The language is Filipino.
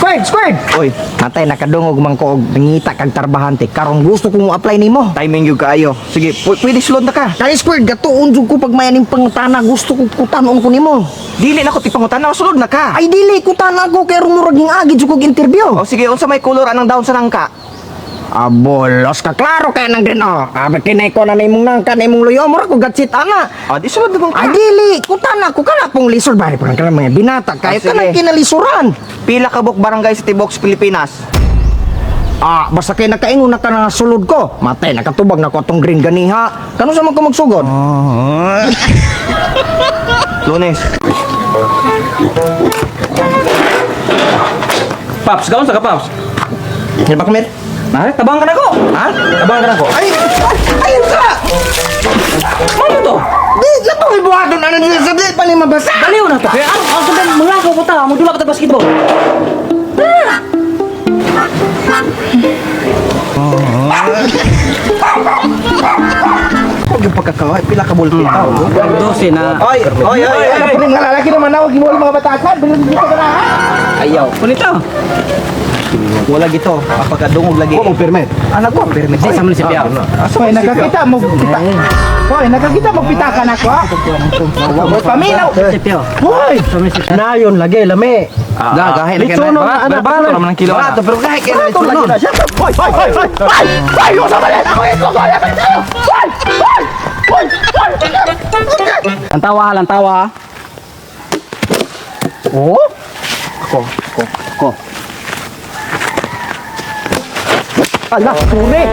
Squid! Oy, matay nakadungog man ko og nangita kag tarbahante. Karon gusto kong apply nimo. Timing yung kaayo. Sige, pwede sulod na ka. Kay Squid, gatuon jud ko pag mayaning pangutana, gusto ko kutanon ko nimo. Dili na ko tipangutan na, sulod na ka. Ay dili kutana ko kay rumurag ning agi jud kog interview. O sige, unsa may color anang daon sa nangka? Abolos ka klaro kay nang din oh. Abi kinay ko na nimong nangka nimong luyo mo ra ko gatsit ana. Di sulod na bang ka. Ay dili kutana ko kana pong lisod bari pa kana mga binata kay sige. kana kinalisuran. Pila ka buk barangay sa Tibox, Pilipinas? Basta kay nakaingon na ka na sulod ko. Matay nakatubag na ko atong green ganiha. Kano sa man ko magsugod? Lunes. Paps, gaon sa ka, Paps? Yan ba kamit? Nah, tabang ka na ko. Ha? Tabang ka na ko. Ayun ka! Ano to? Di, gato may buhaton ano dito sa dili pa ni mabasa. Baliw na to. Kaya ang sabihin, mga ko po ta, magdula ka ta basketball. Huwag yung pagkakaway, pila ka bulto tao. 12 na. Oy! Piling nga lalaki naman na, huwag mo mga batasan. Bilang dito ka na ha? Ayaw. Kunito. Wala gito. Kapag dungog lagi. Huwag mo permit. Anak ko, permit. Say sa munisipyo. Hoy, nakakita mo pita. Hoy, nakakita mo pita ka na ko ha? Huwag paminaw. Munisipyo. Hoy! Nayon lagi, lami. Gagahe na Litsuno na anak. Barato naman ng kilo. Barato, pero gahe kayo na litsuno. Hoy, hoy, hoy, hoy! Hoy! Hoy! Yung sa malit ako ito! Hoy! Hoy! Hoy! Hoy! Ang tawa. Oh? Ko. Ala, sorry.